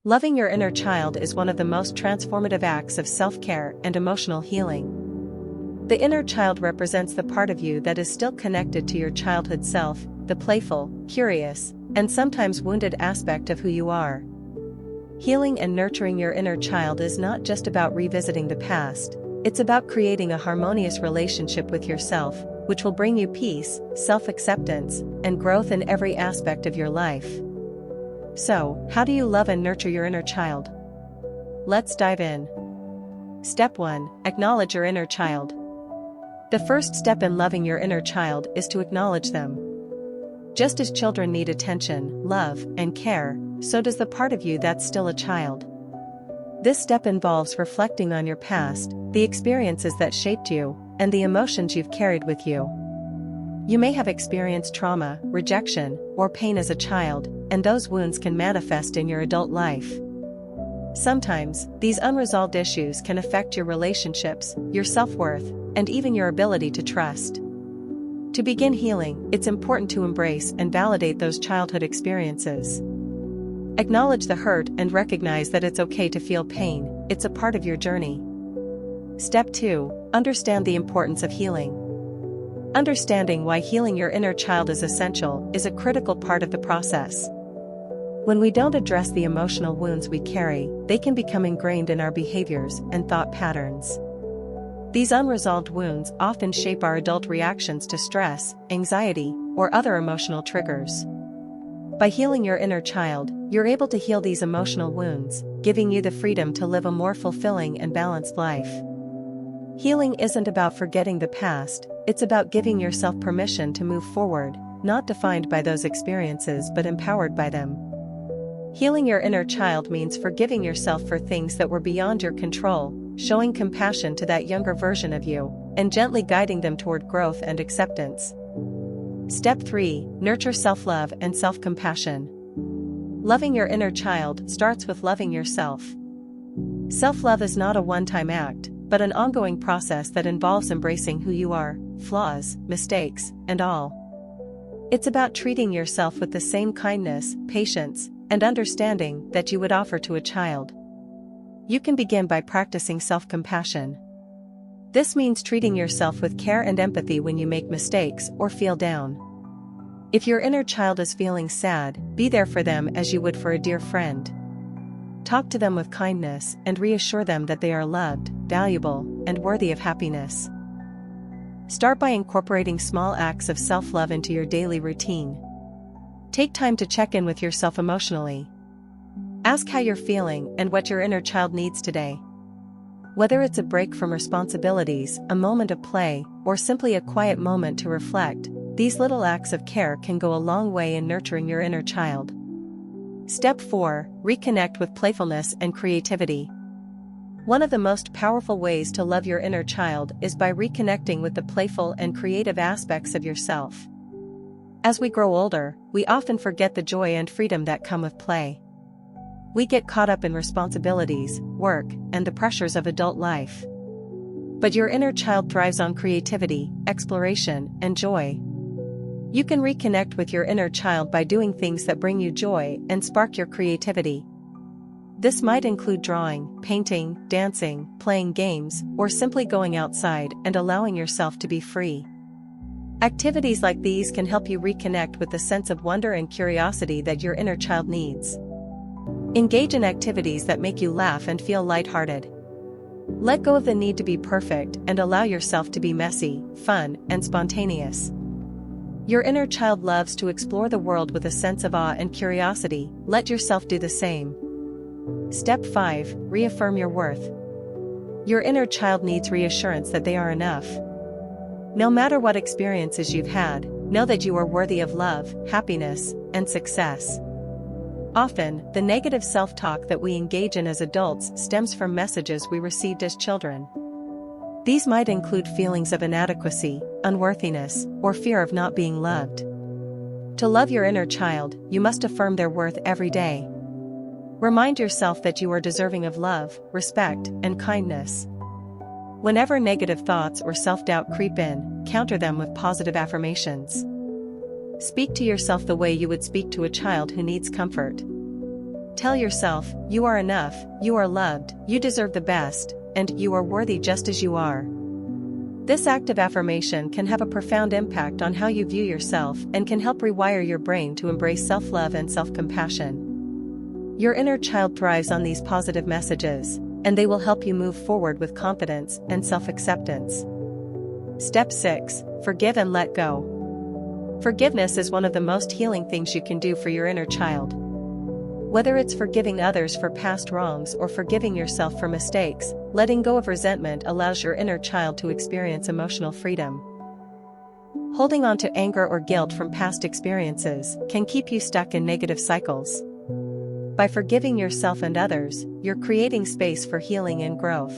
Loving your inner child is one of the most transformative acts of self-care and emotional healing. The inner child represents the part of you that is still connected to your childhood self, the playful, curious, and sometimes wounded aspect of who you are. Healing and nurturing your inner child is not just about revisiting the past, it's about creating a harmonious relationship with yourself, which will bring you peace, self-acceptance, and growth in every aspect of your life. So, how do you love and nurture your inner child? Let's dive in. Step 1. Acknowledge your inner child. The first step in loving your inner child is to acknowledge them. Just as children need attention, love, and care, so does the part of you that's still a child. This step involves reflecting on your past, the experiences that shaped you, and the emotions you've carried with you. You may have experienced trauma, rejection, or pain as a child, and those wounds can manifest in your adult life. Sometimes, these unresolved issues can affect your relationships, your self-worth, and even your ability to trust. To begin healing, it's important to embrace and validate those childhood experiences. Acknowledge the hurt and recognize that it's okay to feel pain, it's a part of your journey. Step 2. Understand the importance of healing. Understanding why healing your inner child is essential is a critical part of the process. When we don't address the emotional wounds we carry, they can become ingrained in our behaviors and thought patterns. These unresolved wounds often shape our adult reactions to stress, anxiety, or other emotional triggers. By healing your inner child, you're able to heal these emotional wounds, giving you the freedom to live a more fulfilling and balanced life. Healing isn't about forgetting the past, it's about giving yourself permission to move forward, not defined by those experiences but empowered by them. Healing your inner child means forgiving yourself for things that were beyond your control, showing compassion to that younger version of you, and gently guiding them toward growth and acceptance. Step 3. Nurture self-love and self-compassion. Loving your inner child starts with loving yourself. Self-love is not a one-time act, but an ongoing process that involves embracing who you are, flaws, mistakes, and all. It's about treating yourself with the same kindness, patience, and understanding that you would offer to a child. You can begin by practicing self-compassion. This means treating yourself with care and empathy when you make mistakes or feel down. If your inner child is feeling sad, be there for them as you would for a dear friend. Talk to them with kindness and reassure them that they are loved, valuable, and worthy of happiness. Start by incorporating small acts of self-love into your daily routine. Take time to check in with yourself emotionally. Ask how you're feeling and what your inner child needs today. Whether it's a break from responsibilities, a moment of play, or simply a quiet moment to reflect, these little acts of care can go a long way in nurturing your inner child. Step 4. Reconnect with playfulness and creativity. One of the most powerful ways to love your inner child is by reconnecting with the playful and creative aspects of yourself. As we grow older, we often forget the joy and freedom that come with play. We get caught up in responsibilities, work, and the pressures of adult life. But your inner child thrives on creativity, exploration, and joy. You can reconnect with your inner child by doing things that bring you joy and spark your creativity. This might include drawing, painting, dancing, playing games, or simply going outside and allowing yourself to be free. Activities like these can help you reconnect with the sense of wonder and curiosity that your inner child needs. Engage in activities that make you laugh and feel lighthearted. Let go of the need to be perfect and allow yourself to be messy, fun, and spontaneous. Your inner child loves to explore the world with a sense of awe and curiosity. Let yourself do the same. Step 5. Reaffirm your worth. Your inner child needs reassurance that they are enough. No matter what experiences you've had, know that you are worthy of love, happiness, and success. Often, the negative self-talk that we engage in as adults stems from messages we received as children. These might include feelings of inadequacy, unworthiness, or fear of not being loved. To love your inner child, you must affirm their worth every day. Remind yourself that you are deserving of love, respect, and kindness. Whenever negative thoughts or self-doubt creep in, counter them with positive affirmations. Speak to yourself the way you would speak to a child who needs comfort. Tell yourself, you are enough, you are loved, you deserve the best, and you are worthy just as you are. This act of affirmation can have a profound impact on how you view yourself and can help rewire your brain to embrace self-love and self-compassion. Your inner child thrives on these positive messages, and they will help you move forward with confidence and self-acceptance. Step 6. Forgive and let go. Forgiveness is one of the most healing things you can do for your inner child. Whether it's forgiving others for past wrongs or forgiving yourself for mistakes, letting go of resentment allows your inner child to experience emotional freedom. Holding on to anger or guilt from past experiences can keep you stuck in negative cycles. By forgiving yourself and others, you're creating space for healing and growth.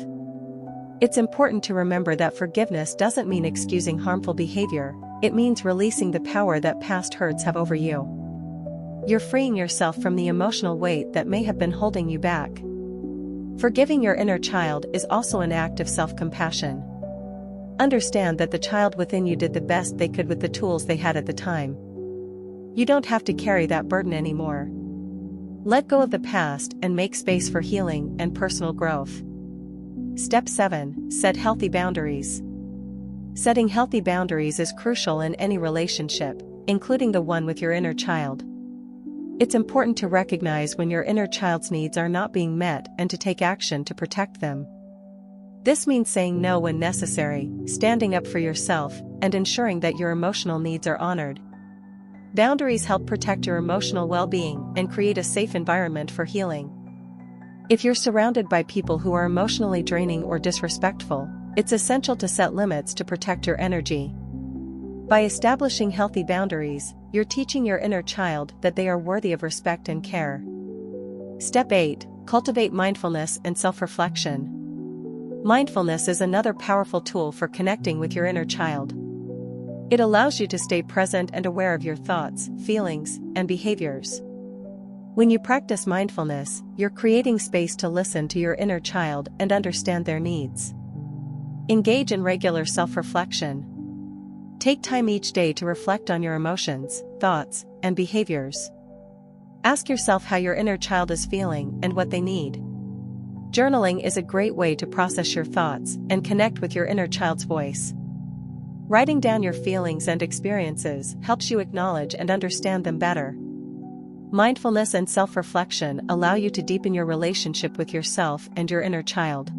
It's important to remember that forgiveness doesn't mean excusing harmful behavior, it means releasing the power that past hurts have over you. You're freeing yourself from the emotional weight that may have been holding you back. Forgiving your inner child is also an act of self-compassion. Understand that the child within you did the best they could with the tools they had at the time. You don't have to carry that burden anymore. Let go of the past and make space for healing and personal growth. Step 7. Set healthy boundaries. Setting healthy boundaries is crucial in any relationship, including the one with your inner child. It's important to recognize when your inner child's needs are not being met and to take action to protect them. This means saying no when necessary, standing up for yourself, and ensuring that your emotional needs are honored. Boundaries help protect your emotional well-being and create a safe environment for healing. If you're surrounded by people who are emotionally draining or disrespectful, it's essential to set limits to protect your energy. By establishing healthy boundaries, you're teaching your inner child that they are worthy of respect and care. Step 8. Cultivate mindfulness and self-reflection. Mindfulness is another powerful tool for connecting with your inner child. It allows you to stay present and aware of your thoughts, feelings, and behaviors. When you practice mindfulness, you're creating space to listen to your inner child and understand their needs. Engage in regular self-reflection. Take time each day to reflect on your emotions, thoughts, and behaviors. Ask yourself how your inner child is feeling and what they need. Journaling is a great way to process your thoughts and connect with your inner child's voice. Writing down your feelings and experiences helps you acknowledge and understand them better. Mindfulness and self-reflection allow you to deepen your relationship with yourself and your inner child.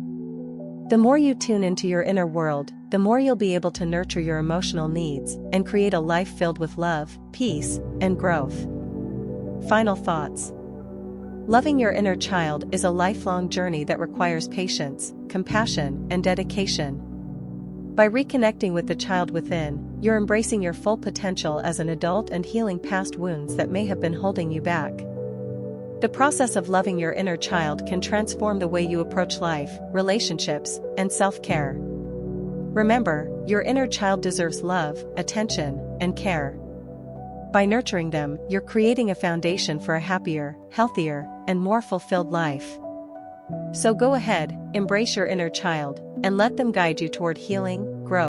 The more you tune into your inner world, the more you'll be able to nurture your emotional needs and create a life filled with love, peace, and growth. Final thoughts. Loving your inner child is a lifelong journey that requires patience, compassion, and dedication. By reconnecting with the child within, you're embracing your full potential as an adult and healing past wounds that may have been holding you back. The process of loving your inner child can transform the way you approach life, relationships, and self-care. Remember, your inner child deserves love, attention, and care. By nurturing them, you're creating a foundation for a happier, healthier, and more fulfilled life. So go ahead, embrace your inner child, and let them guide you toward healing,